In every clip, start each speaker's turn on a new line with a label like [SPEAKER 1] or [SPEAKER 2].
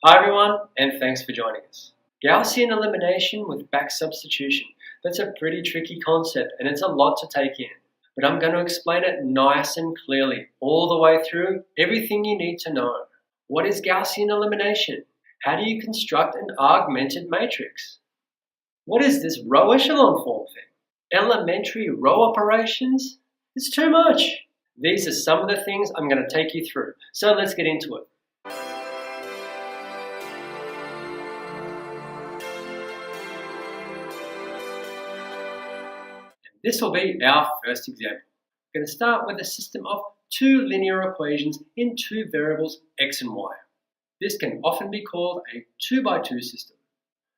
[SPEAKER 1] Hi everyone, and thanks for joining us. Gaussian elimination with back substitution. That's a pretty tricky concept and it's a lot to take in. But I'm going to explain it nice and clearly, all the way through, everything you need to know. What is Gaussian elimination? How do you construct an augmented matrix? What is this row echelon form thing? Elementary row operations? It's too much. These are some of the things I'm going to take you through. So let's get into it. This will be our first example. We're going to start with a system of two linear equations in two variables x and y. This can often be called a 2x2 system.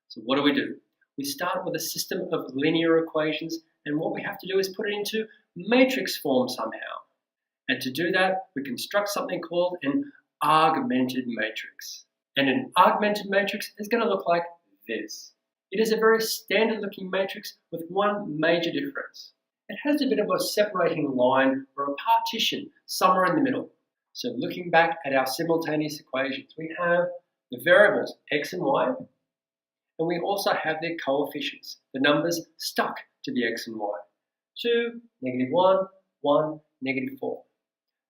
[SPEAKER 1] So what do? We start with a system of linear equations, and what we have to do is put it into matrix form somehow. And to do that, we construct something called an augmented matrix. And an augmented matrix is going to look like this. It is a very standard looking matrix with one major difference. It has a bit of a separating line or a partition somewhere in the middle. So looking back at our simultaneous equations, we have the variables x and y, and we also have their coefficients, the numbers stuck to the x and y. 2, -1, 1, -4.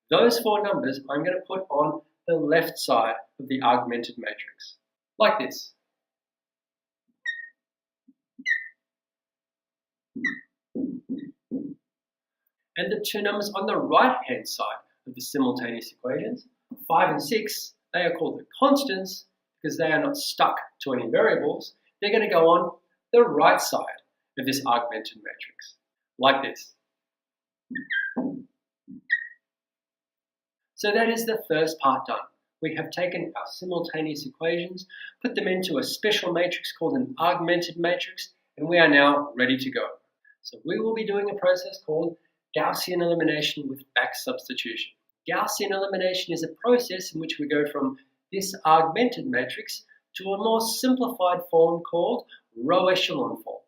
[SPEAKER 1] Those four numbers I'm going to put on the left side of the augmented matrix, like this. And the two numbers on the right-hand side of the simultaneous equations, 5 and 6, they are called the constants because they are not stuck to any variables. They're going to go on the right side of this augmented matrix, like this. So that is the first part done. We have taken our simultaneous equations, put them into a special matrix called an augmented matrix, and we are now ready to go. So we will be doing a process called Gaussian elimination with back substitution. Gaussian elimination is a process in which we go from this augmented matrix to a more simplified form called row echelon form.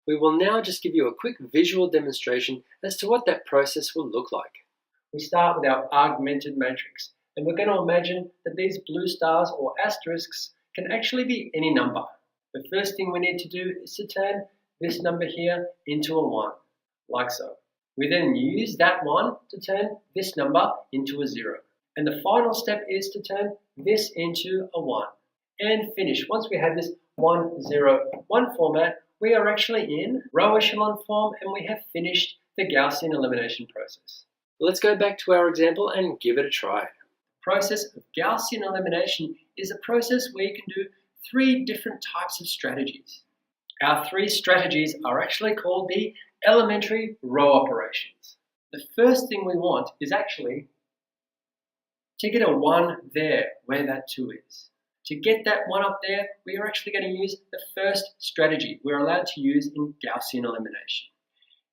[SPEAKER 1] We will now just give you a quick visual demonstration as to what that process will look like. We start with our augmented matrix, and we're going to imagine that these blue stars or asterisks can actually be any number. The first thing we need to do is to turn this number here into a 1, like so. We then use that 1 to turn this number into a 0. And the final step is to turn this into a 1 and finish. Once we have this 1, 0, 1 format, we are actually in row echelon form and we have finished the Gaussian elimination process. Let's go back to our example and give it a try. The process of Gaussian elimination is a process where you can do 3 different types of strategies. Our 3 strategies are actually called the elementary row operations. The first thing we want is actually to get a 1 there where that 2 is. To get that 1 up there, we are actually going to use the first strategy we're allowed to use in Gaussian elimination.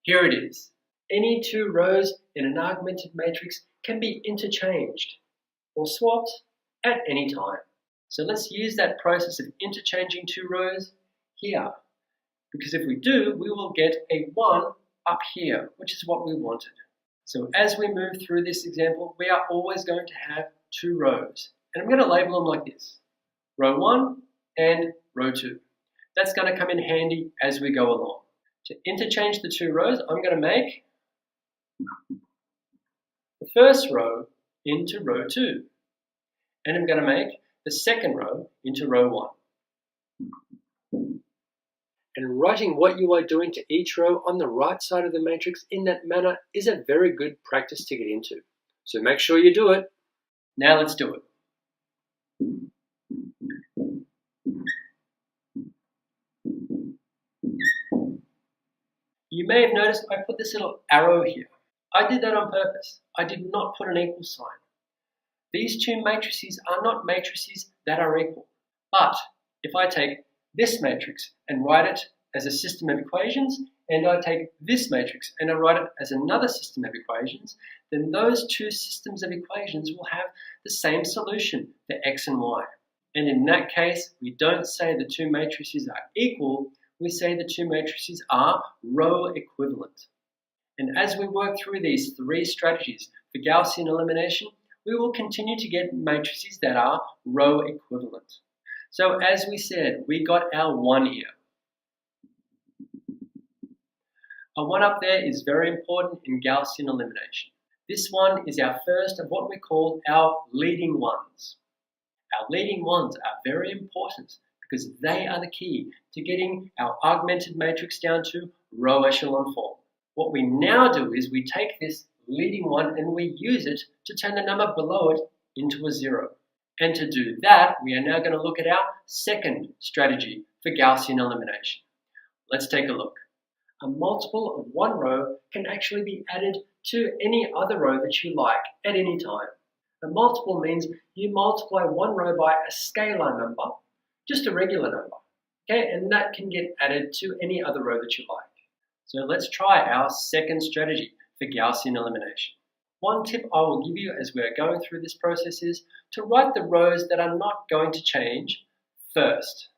[SPEAKER 1] Here it is. Any 2 rows in an augmented matrix can be interchanged or swapped at any time. So let's use that process of interchanging 2 rows here. Because if we do, we will get a 1 up here, which is what we wanted. So as we move through this example, we are always going to have 2 rows. And I'm going to label them like this. Row 1 and row 2. That's going to come in handy as we go along. To interchange the 2 rows, I'm going to make the first row into row 2. And I'm going to make the second row into row 1. And writing what you are doing to each row on the right side of the matrix in that manner is a very good practice to get into. So make sure you do it. Now let's do it. You may have noticed I put this little arrow here. I did that on purpose. I did not put an equal sign. These 2 matrices are not matrices that are equal. But if I take this matrix and write it as a system of equations, and I take this matrix and I write it as another system of equations, then those 2 systems of equations will have the same solution, the x and y. And in that case, we don't say the 2 matrices are equal, we say the 2 matrices are row equivalent. And as we work through these 3 strategies for Gaussian elimination, we will continue to get matrices that are row equivalent. So as we said, we got our 1 here. A 1 up there is very important in Gaussian elimination. This one is our first of what we call our leading ones. Our leading ones are very important because they are the key to getting our augmented matrix down to row echelon form. What we now do is we take this leading one and we use it to turn the number below it into a 0. And to do that, we are now going to look at our second strategy for Gaussian elimination. Let's take a look. A multiple of one row can actually be added to any other row that you like at any time. A multiple means you multiply one row by a scalar number, just a regular number, okay? And that can get added to any other row that you like. So let's try our second strategy for Gaussian elimination. One tip I will give you as we're going through this process is to write the rows that are not going to change first.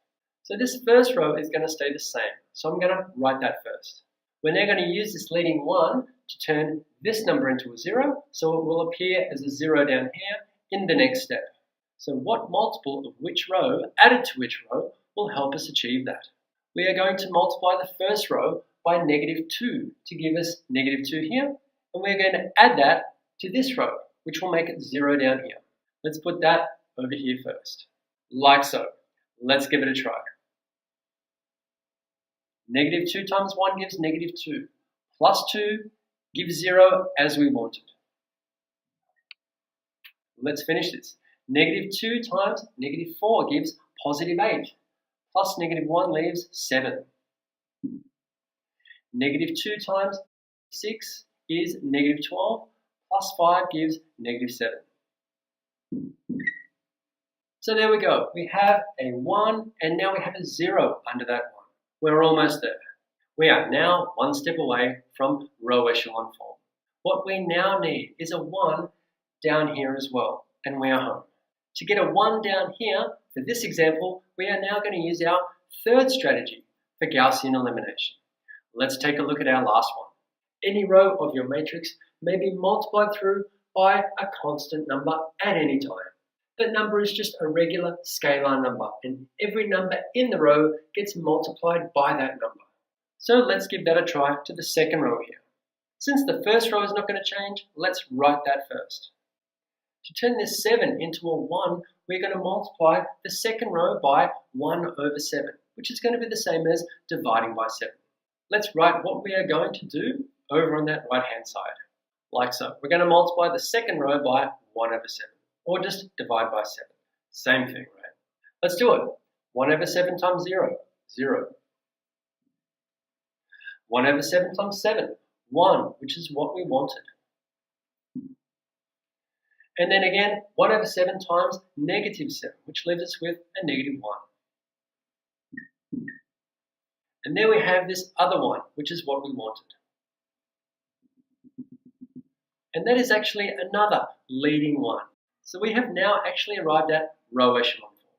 [SPEAKER 1] So this first row is going to stay the same. So I'm going to write that first. We're now going to use this leading 1 to turn this number into a 0, so it will appear as a 0 down here in the next step. So what multiple of which row added to which row will help us achieve that? We are going to multiply the first row by -2 to give us -2 here, and we're going to add that to this row, which will make it 0 down here. Let's put that over here first, like so. Let's give it a try. -2 times 1 gives -2, plus 2 gives 0 as we wanted. Let's finish this. -2 times -4 gives +8, plus -1 leaves 7. -2 times 6 is -12, plus 5 gives -7. So there we go. We have a 1 and now we have a 0 under that 1. We're almost there. We are now one step away from row echelon form. What we now need is a 1 down here as well, and we are home. To get a 1 down here, for this example, we are now going to use our third strategy for Gaussian elimination. Let's take a look at our last one. Any row of your matrix may be multiplied through by a constant number at any time. That number is just a regular scalar number, and every number in the row gets multiplied by that number. So let's give that a try to the second row here. Since the first row is not going to change, let's write that first. To turn this 7 into a 1, we're going to multiply the second row by 1/7, which is going to be the same as dividing by 7. Let's write what we are going to do over on that right-hand side, like so. We're going to multiply the second row by 1/7. Or just divide by 7. Same thing, right? Let's do it. 1/7 times 0, 0. 1/7 times 7, 1, which is what we wanted. And then again, 1/7 times -7, which leaves us with a -1. And then we have this other one, which is what we wanted. And that is actually another leading one. So we have now actually arrived at row echelon form.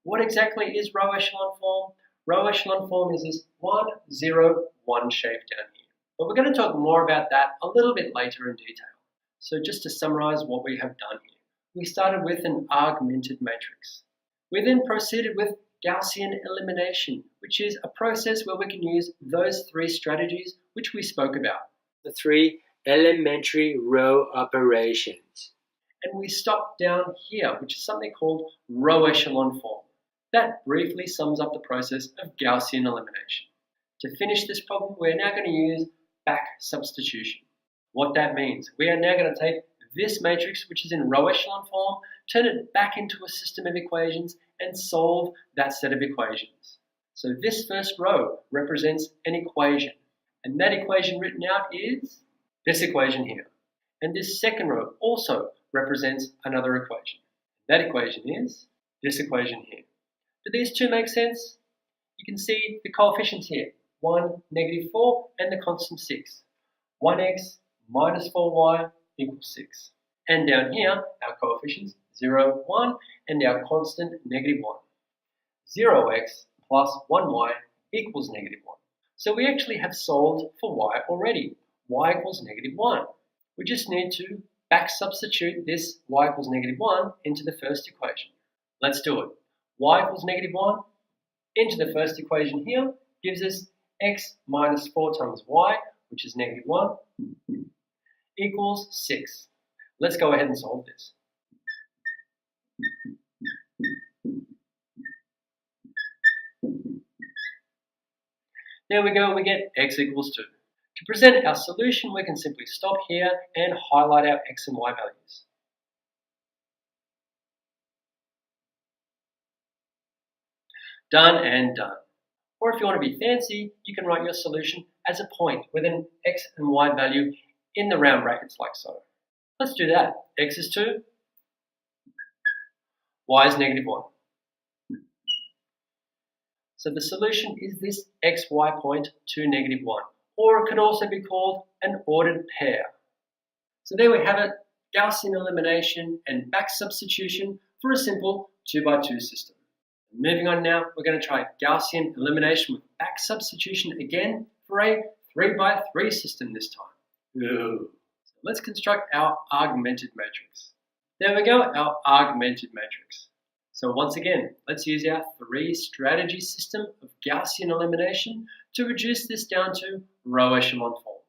[SPEAKER 1] What exactly is row echelon form? Row echelon form is this 1, 0, 1 shape down here. But we're going to talk more about that a little bit later in detail. So just to summarize what we have done here. We started with an augmented matrix. We then proceeded with Gaussian elimination, which is a process where we can use those 3 strategies which we spoke about.
[SPEAKER 2] The 3 elementary row operations.
[SPEAKER 1] And we stop down here, which is something called row echelon form. That briefly sums up the process of Gaussian elimination. To finish this problem, we're now going to use back substitution. What that means, we are now going to take this matrix, which is in row echelon form, turn it back into a system of equations and solve that set of equations. So this first row represents an equation, and that equation written out is this equation here. And this second row also represents another equation. That equation is this equation here. Do these two make sense? You can see the coefficients here, 1, -4, and the constant 6. 1x minus 4y equals 6. And down here, our coefficients, 0, 1, and our constant, -1. 0x plus 1y equals -1. So we actually have solved for y already. Y equals -1. We just need to back substitute this y equals -1 into the first equation. Let's do it. y equals -1 into the first equation here gives us x minus 4 times y, which is -1, equals 6. Let's go ahead and solve this. There we go, we get x equals 2. To present our solution, we can simply stop here and highlight our x and y values. Done and done. Or if you want to be fancy, you can write your solution as a point with an x and y value in the round brackets like so. Let's do that. X is 2, y is -1. So the solution is this xy point to -1, or it could also be called an ordered pair. So there we have it, Gaussian elimination and back substitution for a simple 2x2 system. Moving on now, we're going to try Gaussian elimination with back substitution again for a 3x3 system this time. So let's construct our augmented matrix. There we go, our augmented matrix. So once again, let's use our 3-strategy system of Gaussian elimination to reduce this down to row echelon form.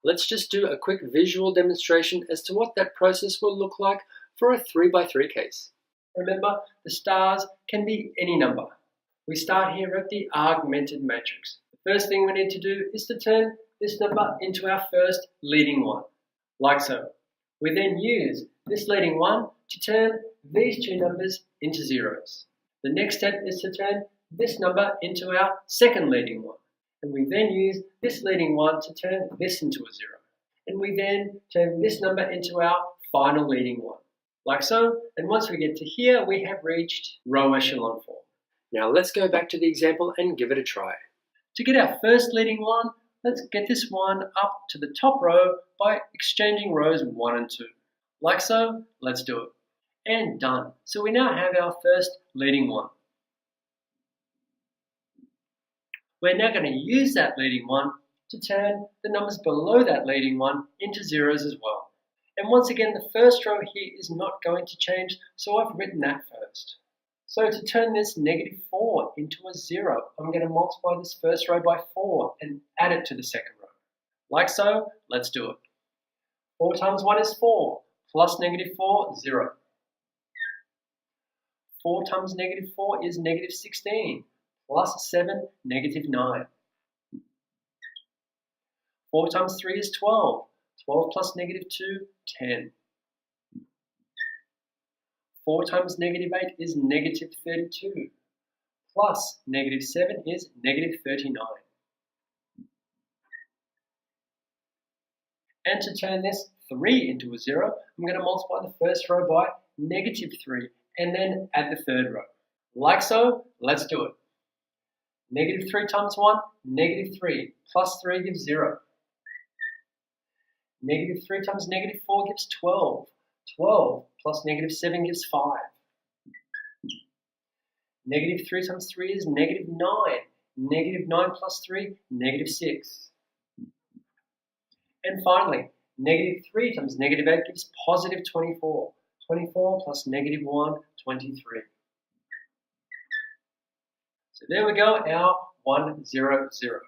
[SPEAKER 2] Let's just do a quick visual demonstration as to what that process will look like for a 3x3 case.
[SPEAKER 1] Remember, the stars can be any number. We start here at the augmented matrix. The first thing we need to do is to turn this number into our first leading one, like so. We then use this leading one to turn these two numbers into zeros. The next step is to turn this number into our second leading one. And we then use this leading one to turn this into a zero. And we then turn this number into our final leading one. Like so, and once we get to here, we have reached row echelon form.
[SPEAKER 2] Now let's go back to the example and give it a try.
[SPEAKER 1] To get our first leading one, let's get this one up to the top row by exchanging rows 1 and 2. Like so, let's do it. And done. So we now have our first leading one. We're now going to use that leading one to turn the numbers below that leading one into zeros as well. And once again, the first row here is not going to change, so I've written that first. So to turn this -4 into a 0, I'm going to multiply this first row by 4 and add it to the second row. Like so, let's do it. 4 times 1 is 4, plus -4, 0. 4 times -4 is -16, plus 7, -9. 4 times 3 is 12, 12 plus -2, 10. 4 times -8 is -32, plus -7 is -39. And to turn this 3 into a 0, I'm going to multiply the first row by -3 and then add the third row. Like so, let's do it. -3 times 1, -3, plus 3 gives 0. -3 times -4 gives 12. 12 plus -7 gives 5. -3 times 3 is -9. -9 plus 3, -6. And finally, -3 times -8 gives +24. 24 plus -1, 23. So there we go, our 1, 0, 0.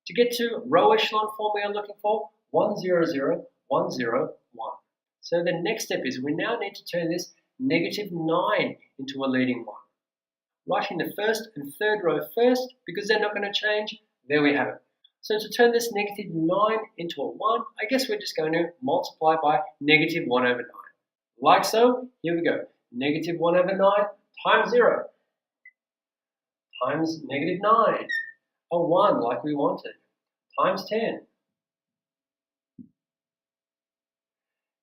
[SPEAKER 1] To get to row echelon form, we are looking for 1, 0, 0, 1, 0, 1. So the next step is we now need to turn this -9 into a leading one. Writing the first and third row first, because they're not going to change, there we have it. So to turn this -9 into a 1, I guess we're just going to multiply by -1/9. Like so, here we go. -1/9 times 0 times -9, a 1 like we wanted, times 10,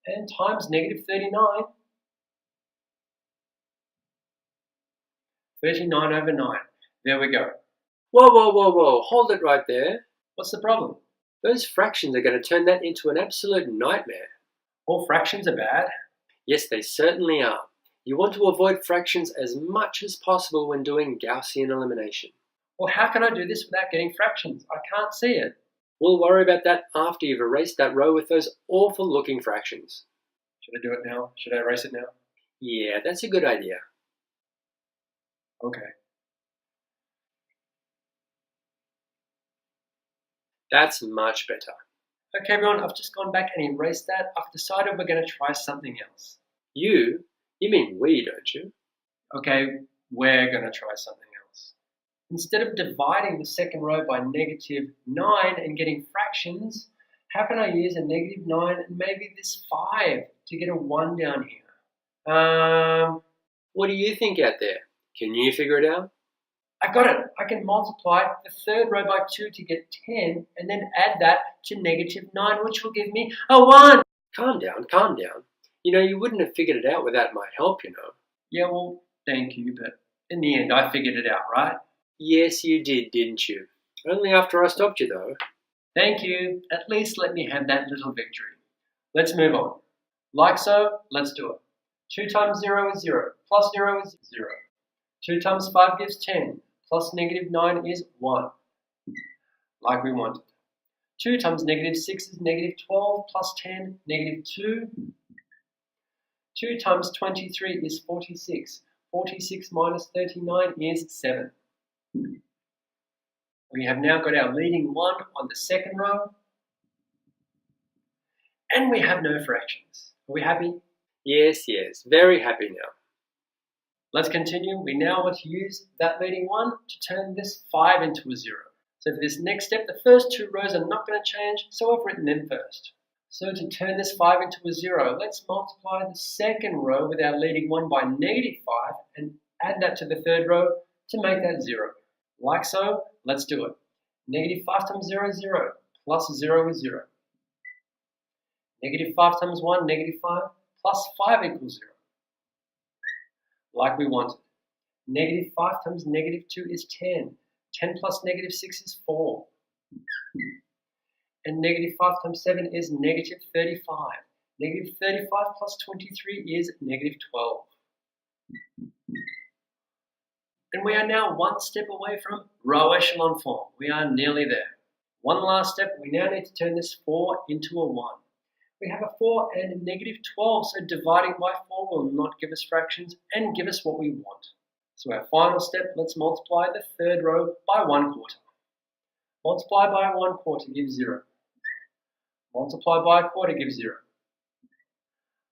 [SPEAKER 1] and times -39, 39/9. There we go.
[SPEAKER 2] Whoa, whoa, whoa, whoa, hold it right there.
[SPEAKER 1] What's the problem?
[SPEAKER 2] Those fractions are going to turn that into an absolute nightmare.
[SPEAKER 1] All fractions are bad.
[SPEAKER 2] Yes, they certainly are. You want to avoid fractions as much as possible when doing Gaussian elimination.
[SPEAKER 1] Well, how can I do this without getting fractions? I can't see it.
[SPEAKER 2] We'll worry about that after you've erased that row with those awful looking fractions.
[SPEAKER 1] Should I do it now? Should I erase it now?
[SPEAKER 2] Yeah, that's a good idea.
[SPEAKER 1] Okay.
[SPEAKER 2] That's much better.
[SPEAKER 1] Okay, everyone, I've just gone back and erased that. I've decided we're going to try something else.
[SPEAKER 2] You mean we, don't you?
[SPEAKER 1] Okay, we're going to try something else. Instead of dividing the second row by -9 and getting fractions, how can I use a -9 and maybe this 5 to get a 1 down here?
[SPEAKER 2] What do you think out there? Can you figure it out?
[SPEAKER 1] I got it. I can multiply the third row by 2 to get 10 and then add that to -9, which will give me a 1.
[SPEAKER 2] Calm down, calm down. You know, you wouldn't have figured it out without my help, you know.
[SPEAKER 1] Yeah, well, thank you, but in the end I figured it out, right?
[SPEAKER 2] Yes, you did, didn't you? Only after I stopped you, though.
[SPEAKER 1] Thank you. At least let me have that little victory. Let's move on. Like so, let's do it. 2 times 0 is 0, plus 0 is 0. 2 times 5 gives 10, plus -9 is 1, like we wanted. 2 times -6 is -12, plus 10, -2. 2 times 23 is 46. 46 minus 39 is 7. We have now got our leading 1 on the second row. And we have no fractions. Are we happy?
[SPEAKER 2] Yes, very happy now.
[SPEAKER 1] Let's continue. We now want to use that leading 1 to turn this 5 into a 0. So for this next step, the first 2 rows are not going to change, so I've written them first. So to turn this 5 into a 0, let's multiply the second row with our leading 1 by -5 and add that to the third row to make that 0. Like so, let's do it. -5 times 0 is 0, plus 0 is 0. -5 times 1, -5, plus 5 equals 0. Like we wanted. -5 times -2 is 10. 10 plus -6 is 4. And -5 times 7 is -35. -35 plus 23 is -12. And we are now one step away from row echelon form. We are nearly there. One last step, we now need to turn this 4 into a 1. We have a 4 and a -12, so dividing by 4 will not give us fractions and give us what we want. So our final step, let's multiply the third row by 1/4. Multiply by 1/4 gives 0. Multiply by 1/4 gives 0.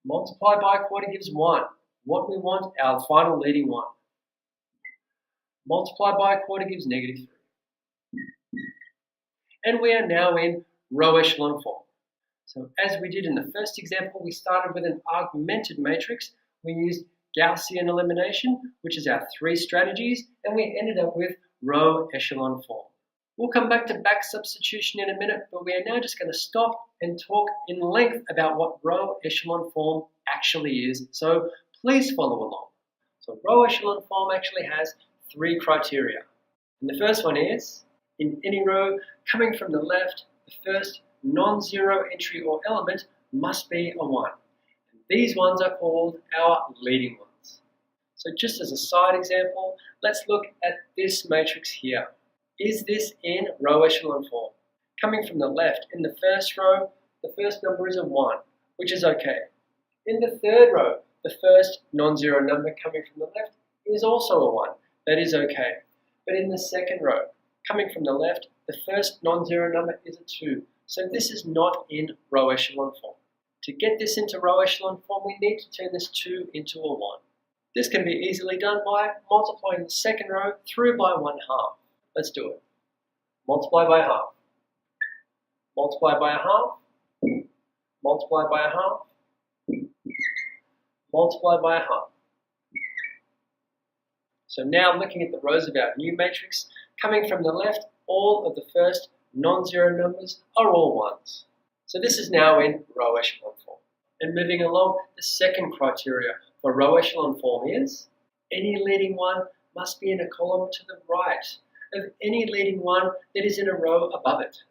[SPEAKER 1] Multiply by 1/4 gives 1. What we want, our final leading 1. Multiply by 1/4 gives -3. And we are now in row echelon form. So as we did in the first example, we started with an augmented matrix. We used Gaussian elimination, which is our 3 strategies, and we ended up with row echelon form. We'll come back to back substitution in a minute, but we are now just going to stop and talk in length about what row echelon form actually is. So please follow along. So row echelon form actually has 3 criteria. And the first one is, in any row coming from the left, the first non-zero entry or element must be a 1. And these ones are called our leading ones. So just as a side example, let's look at this matrix here. Is this in row echelon form? Coming from the left, in the first row, the first number is a 1, which is okay. In the third row, the first non-zero number coming from the left is also a 1. That is okay. But in the second row, coming from the left, the first non-zero number is a 2. So this is not in row echelon form. To get this into row echelon form, we need to turn this 2 into a 1. This can be easily done by multiplying the second row through by 1/2. Let's do it. Multiply by 1/2. Multiply by 1/2. Multiply by 1/2. Multiply by 1/2. So now looking at the rows of our new matrix, coming from the left, all of the first non-zero numbers are all 1s. So this is now in row echelon form. And moving along, the second criteria for row echelon form is any leading 1 must be in a column to the right of any leading 1 that is in a row above it.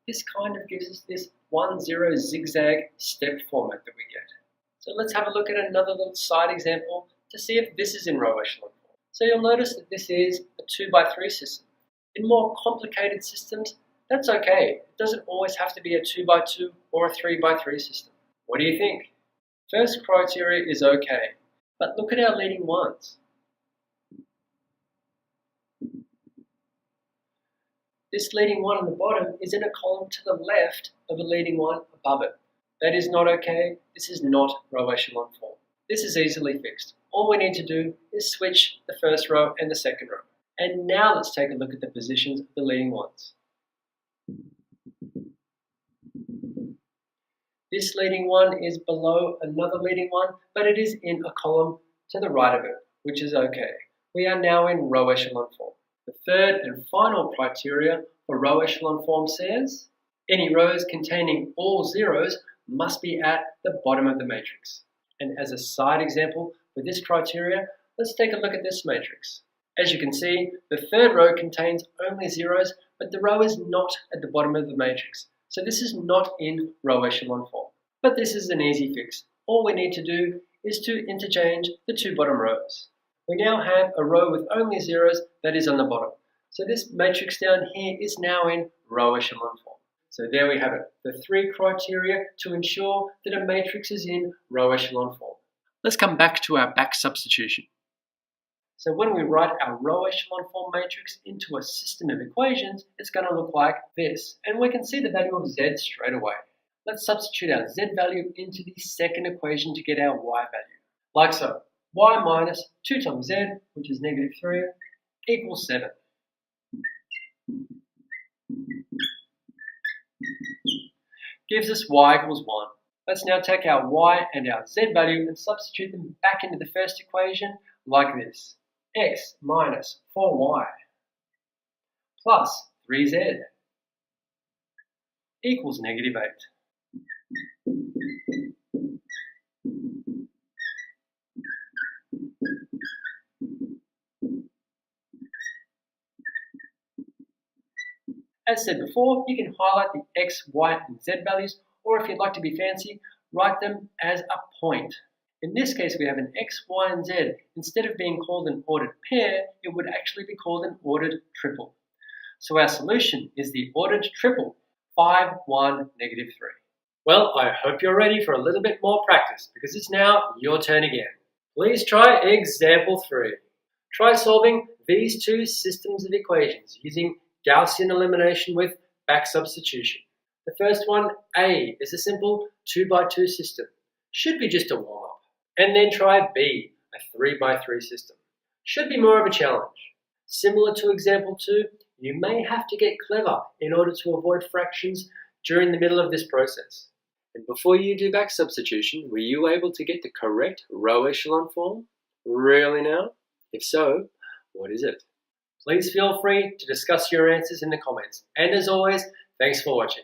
[SPEAKER 1] This kind of gives us this 1-0 zigzag step format that we get. So let's have a look at another little side example to see if this is in row echelon form. So you'll notice that this is a 2x3 system. In more complicated systems, that's okay. It doesn't always have to be a 2x2 or a 3x3 system. What do you think? First criteria is okay, but look at our leading 1s. This leading one on the bottom is in a column to the left of the leading one above it. That is not okay. This is not row echelon form. This is easily fixed. All we need to do is switch the first row and the second row. And now let's take a look at the positions of the leading ones. This leading one is below another leading one, but it is in a column to the right of it, which is okay. We are now in row echelon form. The third and final criteria for row echelon form says, any rows containing all zeros must be at the bottom of the matrix. And as a side example for this criteria, let's take a look at this matrix. As you can see, the third row contains only zeros, but the row is not at the bottom of the matrix. So this is not in row echelon form. But this is an easy fix. All we need to do is to interchange the two bottom rows. We now have a row with only zeros that is on the bottom. So this matrix down here is now in row echelon form. So there we have it, the three criteria to ensure that a matrix is in row echelon form. Let's come back to our back substitution. So when we write our row echelon form matrix into a system of equations, it's going to look like this. And we can see the value of z straight away. Let's substitute our z value into the second equation to get our y value. Like so, y minus 2 times z, which is -3, equals 7. Gives us y equals 1. Let's now take our y and our z value and substitute them back into the first equation like this. X minus 4y plus 3z equals -8. As said before, you can highlight the x, y, and z values, or if you'd like to be fancy, write them as a point. In this case, we have an x, y, and z. Instead of being called an ordered pair, it would actually be called an ordered triple. So our solution is the ordered triple, 5, 1, -3. Well, I hope you're ready for a little bit more practice, because it's now your turn again. Please try example 3. Try solving these two systems of equations using Gaussian elimination with back substitution. The first one, A, is a simple 2x2 system. Should be just a warm-up. And then try B, a 3x3 system. Should be more of a challenge. Similar to example 2, you may have to get clever in order to avoid fractions during the middle of this process. And before you do back substitution, were you able to get the correct row echelon form? Really now? If so, what is it? Please feel free to discuss your answers in the comments. And as always, thanks for watching.